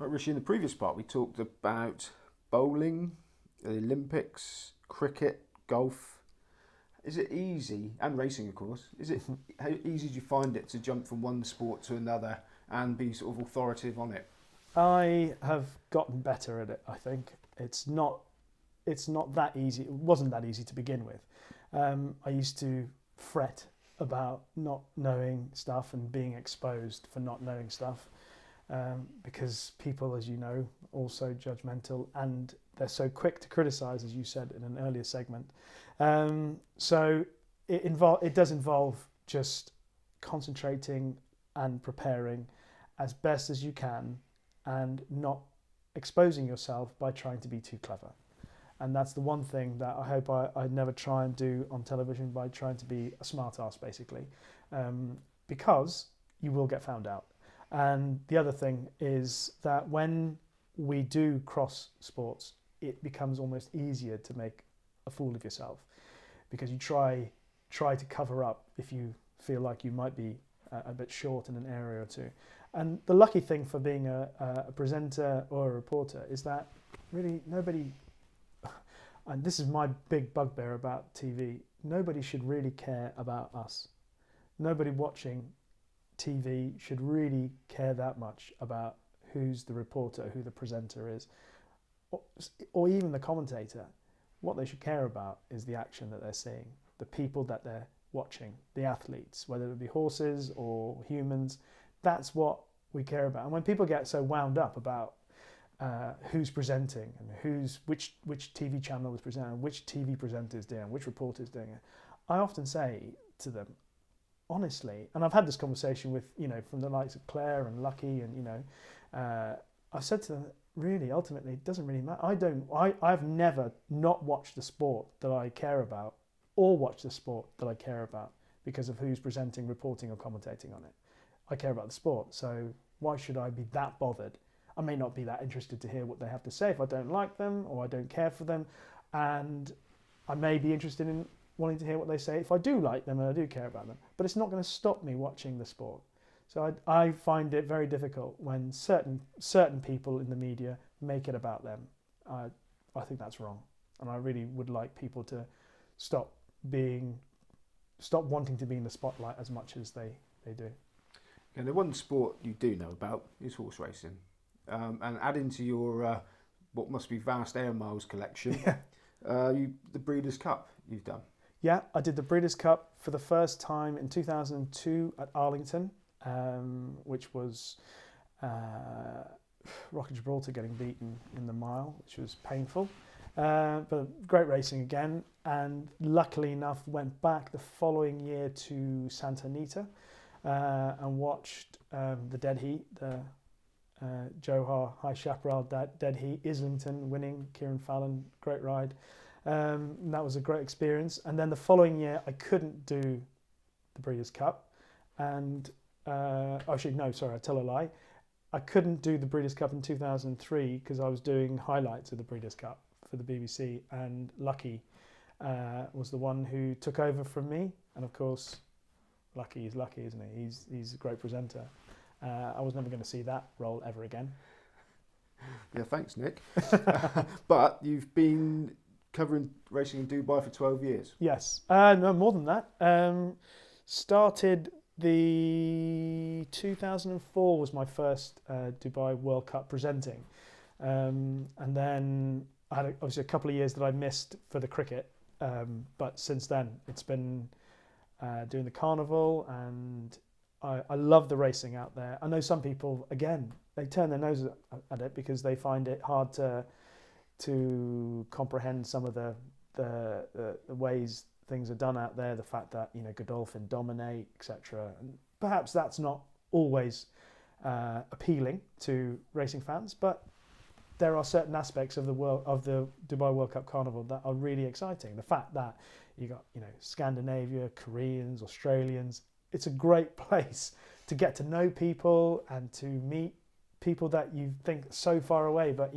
Right, Rishi, in the previous part, we talked about bowling, the Olympics, cricket, golf. Is it easy, and racing, of course, how easy do you find it to jump from one sport to another and be sort of authoritative on it? I have gotten better at it. I think it's not that easy. It wasn't that easy to begin with. I used to fret about not knowing stuff and being exposed for not knowing stuff, because people, as you know, also judgmental, and they're so quick to criticise, as you said in an earlier segment. So it does involve just concentrating and preparing as best as you can, and not exposing yourself by trying to be too clever. And that's the one thing that I hope I never try and do on television, by trying to be a smart ass, basically, because you will get found out. And the other thing is that when we do cross sports, it becomes almost easier to make a fool of yourself, because you try to cover up if you feel like you might be a bit short in an area or two. And the lucky thing for being a presenter or a reporter is that really nobody, and this is my big bugbear about TV, nobody should really care about us. Nobody watching TV should really care that much about who's the reporter, who the presenter is, or even the commentator. What they should care about is the action that they're seeing, the people that they're watching, the athletes, whether it be horses or humans. That's what we care about. And when people get so wound up about who's presenting and which TV channel is presenting, which TV presenter is doing, which reporter is doing it, I often say to them, honestly, and I've had this conversation with, from the likes of Claire and Lucky, and I said to them, really, ultimately, it doesn't really matter. I've never not watched the sport that I care about, or watched the sport that I care about because of who's presenting, reporting, or commentating on it. I care about the sport, so why should I be that bothered? I may not be that interested to hear what they have to say if I don't like them or I don't care for them, and I may be interested in wanting to hear what they say if I do like them and I do care about them, but it's not going to stop me watching the sport. So I find it very difficult when certain people in the media make it about them. I think that's wrong, and I really would like people to stop wanting to be in the spotlight as much as they do. And the one sport you do know about is horse racing, and adding to your what must be vast air miles collection, the Breeders' Cup you've done. Yeah, I did the Breeders' Cup for the first time in 2002 at Arlington, which was Rock of Gibraltar getting beaten in the mile, which was painful. But great racing again, and luckily enough went back the following year to Santa Anita and watched the Dead Heat, the Johar High Chaparral Dead Heat, Islington winning, Kieran Fallon, great ride. That was a great experience. And then the following year I couldn't do the Breeders' Cup, and actually no, sorry, I tell a lie. I couldn't do the Breeders' Cup in 2003 because I was doing highlights of the Breeders' Cup for the BBC, and Lucky was the one who took over from me. And of course, Lucky is Lucky, isn't he? He's a great presenter. I was never going to see that role ever again. Yeah, thanks, Nick. But you've been covering racing in Dubai for 12 years. Yes, no, more than that. Started the 2004 was my first Dubai World Cup presenting, and then I had obviously a couple of years that I missed for the cricket, but since then it's been doing the carnival, and I love the racing out there. I know some people, again, they turn their noses at it because they find it hard to comprehend some of the ways things are done out there, the fact that Godolphin dominate, etc. And perhaps that's not always appealing to racing fans, but there are certain aspects of the Dubai World Cup Carnival that are really exciting. The fact that you got Scandinavia, Koreans, Australians. It's a great place to get to know people and to meet people that you think are so far away. But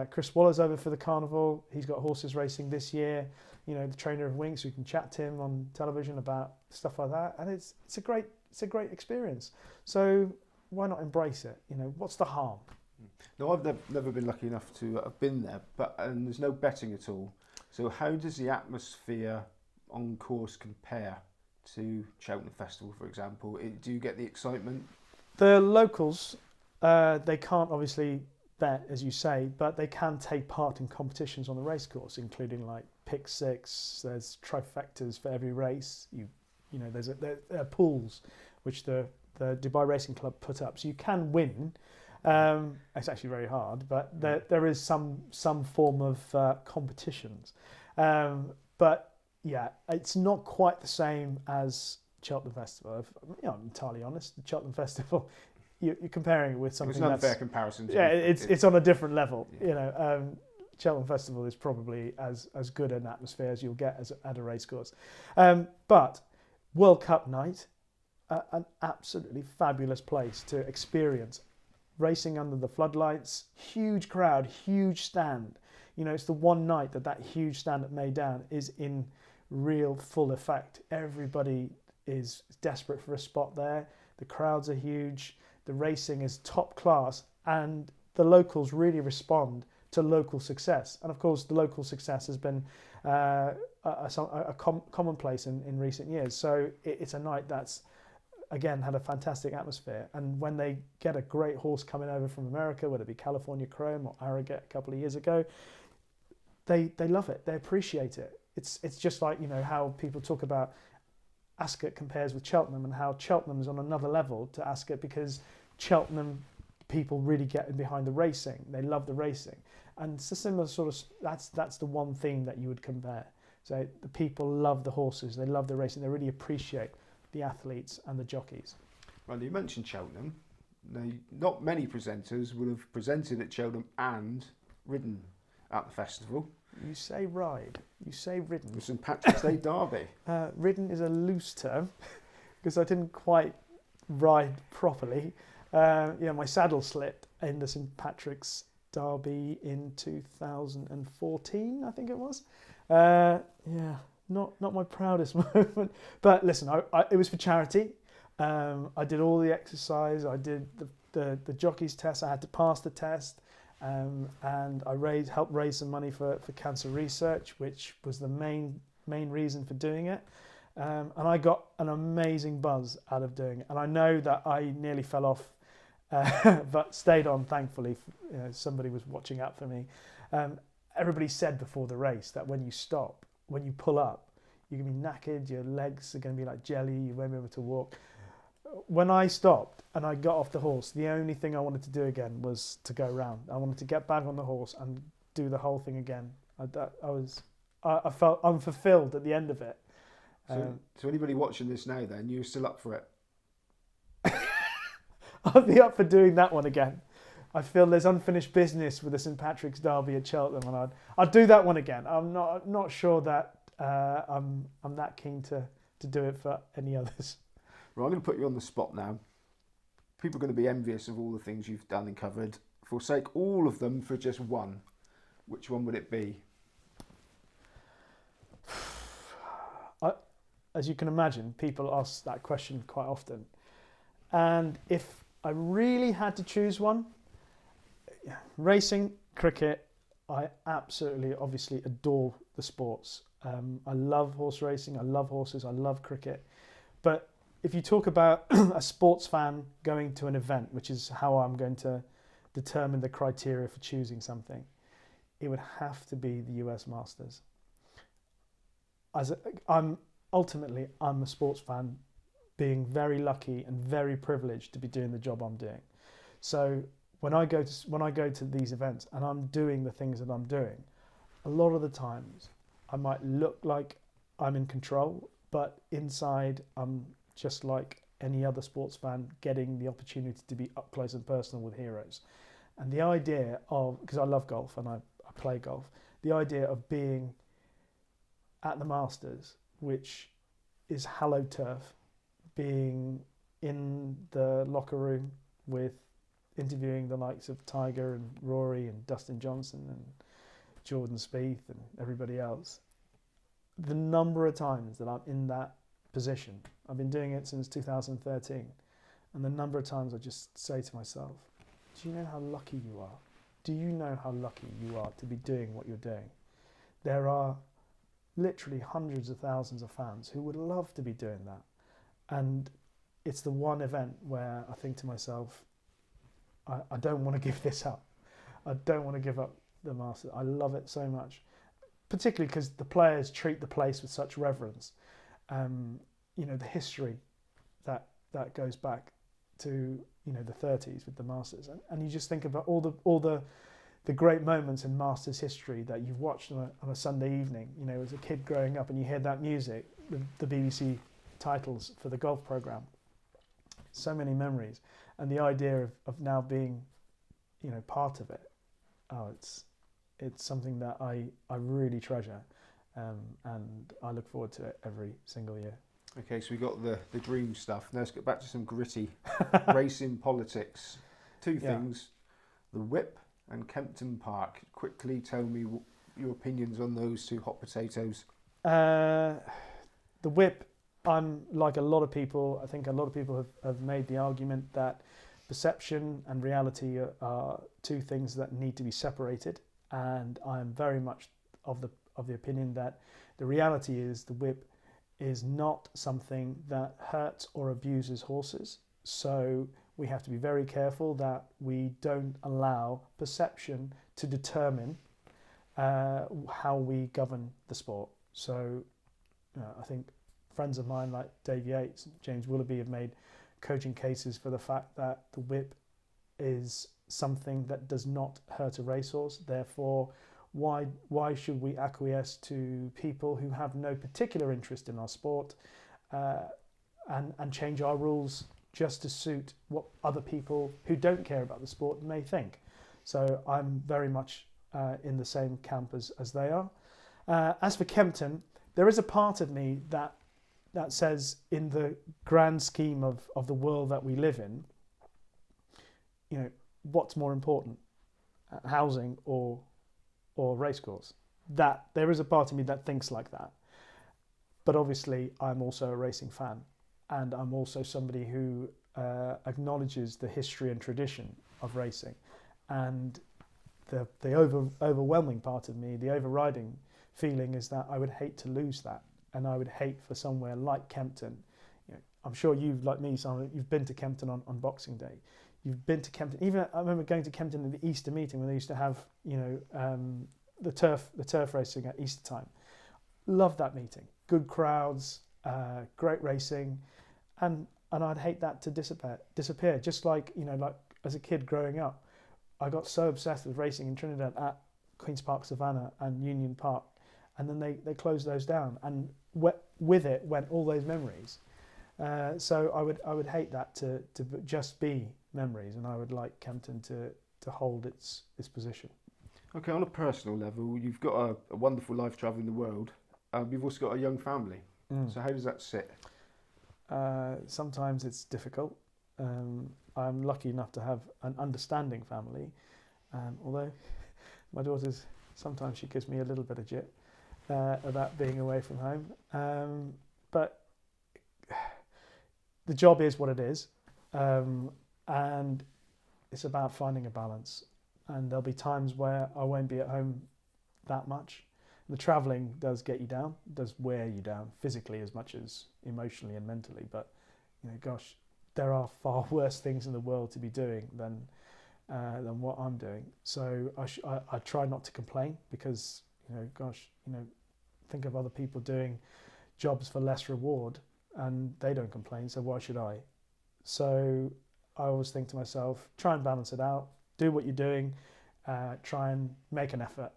Chris Waller's over for the carnival. He's got horses racing this year. The trainer of Winx, we can chat to him on television about stuff like that, and it's a great experience. So why not embrace it? What's the harm? No, I've never been lucky enough to have been there, and there's no betting at all. So how does the atmosphere on course compare to Cheltenham Festival, for example? Do you get the excitement? The locals, they can't obviously bet, as you say, but they can take part in competitions on the racecourse, including like pick six. There's trifectas for every race. You know, there are pools which the Dubai Racing Club put up, so you can win. It's actually very hard, but there is some form of competitions. But yeah, it's not quite the same as Cheltenham Festival. I'm entirely honest. The Cheltenham Festival, you're comparing it with something It's an unfair comparison. Yeah, it's on a different level. Yeah. You know, Cheltenham Festival is probably as good an atmosphere as you'll get at a racecourse. But World Cup night, an absolutely fabulous place to experience. Racing under the floodlights, huge crowd, huge stand. You know, it's the one night that huge stand at Meydan is in real full effect. Everybody is desperate for a spot there. The crowds are huge. The racing is top class, and the locals really respond to local success. And of course, the local success has been a commonplace in recent years. So it's a night that's, again, had a fantastic atmosphere. And when they get a great horse coming over from America, whether it be California Chrome or Arrogate a couple of years ago, they love it. They appreciate it. It's just like, you know, how people talk about Ascot compares with Cheltenham, and how Cheltenham is on another level to Ascot because Cheltenham people really get behind the racing. They love the racing. And it's a similar sort of, that's the one thing that you would compare. So the people love the horses. They love the racing. They really appreciate the athletes and the jockeys. Well, you mentioned Cheltenham. Now, not many presenters will have presented at Cheltenham and ridden at the festival. You say ride, you say ridden. The St Patrick's Day Derby. Ridden is a loose term because I didn't quite ride properly. My saddle slipped in the St Patrick's Derby in 2014, I think it was. Not my proudest moment. But listen, it was for charity. I did all the exercise. I did the jockey's test. I had to pass the test. And I helped raise some money for cancer research, which was the main reason for doing it. And I got an amazing buzz out of doing it. And I know that I nearly fell off, but stayed on, thankfully. You know, somebody was watching out for me. Everybody said before the race that when you stop, when you pull up, you're going to be knackered, your legs are going to be like jelly, you won't be able to walk. When I stopped and I got off the horse, the only thing I wanted to do again was to go round. I wanted to get back on the horse and do the whole thing again. I felt unfulfilled at the end of it. So anybody watching this now then, you're still up for it? I'll be up for doing that one again. I feel there's unfinished business with the St Patrick's Derby at Cheltenham, and I'd do that one again. I'm not sure that I'm that keen to do it for any others. Right, I'm going to put you on the spot now. People are going to be envious of all the things you've done and covered. Forsake all of them for just one. Which one would it be? As you can imagine, people ask that question quite often. And if I really had to choose one, racing, cricket, I absolutely, obviously adore the sports. I love horse racing, I love horses, I love cricket. But if you talk about a sports fan going to an event, which is how I'm going to determine the criteria for choosing something, it would have to be the US Masters. I'm a sports fan, being very lucky and very privileged to be doing the job I'm doing. So when I go to these events and I'm doing the things that I'm doing, a lot of the times I might look like I'm in control, but inside I'm just like any other sports fan getting the opportunity to be up close and personal with heroes. And the idea of, because I love golf and I play golf, the idea of being at the Masters, which is hallowed turf, being in the locker room with interviewing the likes of Tiger and Rory and Dustin Johnson and Jordan Spieth and everybody else, the number of times that I'm in that position, I've been doing it since 2013, and the number of times I just say to myself, do you know how lucky you are? Do you know how lucky you are to be doing what you're doing? There are literally hundreds of thousands of fans who would love to be doing that. And it's the one event where I think to myself, I don't want to give this up. I don't want to give up the Masters. I love it so much, particularly because the players treat the place with such reverence. You know, the history that goes back to, you know, the 30s with the Masters, and you just think about all the great moments in Masters history that you've watched on a Sunday evening, you know, as a kid growing up, and you hear that music, the BBC titles for the golf programme. So many memories, and the idea of now being, you know, part of it. Oh, it's something that I really treasure, and I look forward to it every single year. Okay, so we got the dream stuff. Now let's get back to some gritty racing politics. Two things, the whip and Kempton Park. Quickly tell me your opinions on those two hot potatoes. The whip, I'm like a lot of people, I think a lot of people have made the argument that perception and reality are two things that need to be separated, and I'm very much of the opinion that the reality is the whip is not something that hurts or abuses horses. So we have to be very careful that we don't allow perception to determine how we govern the sport. So I think friends of mine like Dave Yates, James Willoughby have made coaching cases for the fact that the whip is something that does not hurt a racehorse. Therefore, why should we acquiesce to people who have no particular interest in our sport and change our rules just to suit what other people who don't care about the sport may think? So I'm very much in the same camp as they are. As for Kempton, there is a part of me that says, in the grand scheme of the world that we live in, you know, what's more important, housing or racecourse? That there is a part of me that thinks like that. But obviously, I'm also a racing fan, and I'm also somebody who acknowledges the history and tradition of racing, and the overwhelming part of me, the overriding feeling, is that I would hate to lose that. And I would hate for somewhere like Kempton. You know, I'm sure you've, like me, Simon, you've been to Kempton on Boxing Day. You've been to Kempton. Even I remember going to Kempton at the Easter meeting when they used to have, you know, the turf racing at Easter time. Loved that meeting. Good crowds, great racing, and I'd hate that to disappear. Just like, you know, like as a kid growing up, I got so obsessed with racing in Trinidad at Queen's Park Savannah and Union Park. And then they closed those down, and with it went all those memories. So I would hate that to just be memories, and I would like Kempton to hold its position. Okay, on a personal level, you've got a wonderful life travelling the world. You've also got a young family. So how does that sit? Sometimes it's difficult. I'm lucky enough to have an understanding family, although my daughter's, sometimes she gives me a little bit of jip about being away from home. But the job is what it is, and it's about finding a balance. And there'll be times where I won't be at home that much. The travelling does get you down, does wear you down physically as much as emotionally and mentally. But, you know, gosh, there are far worse things in the world to be doing than what I'm doing. So I try not to complain, because, you know, gosh, you know, think of other people doing jobs for less reward and they don't complain, so why should I? So I always think to myself, try and balance it out, do what you're doing, try and make an effort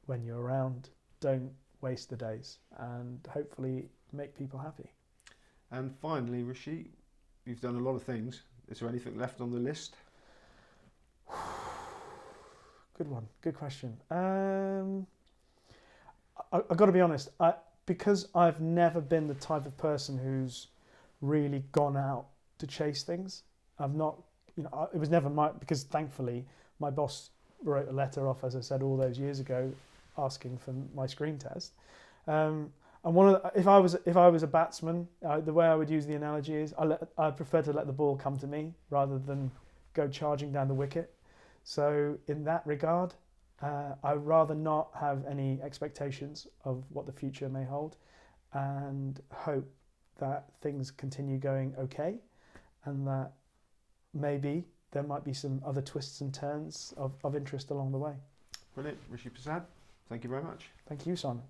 when you're around, don't waste the days, and hopefully make people happy. And finally, Rishi, you've done a lot of things. Is there anything left on the list? Good one, good question. I've got to be honest, because I've never been the type of person who's really gone out to chase things. I've not, you know, it was never because thankfully my boss wrote a letter off, as I said, all those years ago, asking for my screen test. And if I was a batsman, the way I would use the analogy is I prefer to let the ball come to me rather than go charging down the wicket. So in that regard, I'd rather not have any expectations of what the future may hold, and hope that things continue going okay, and that maybe there might be some other twists and turns of interest along the way. Brilliant. Rishi Persad, thank you very much. Thank you, Simon.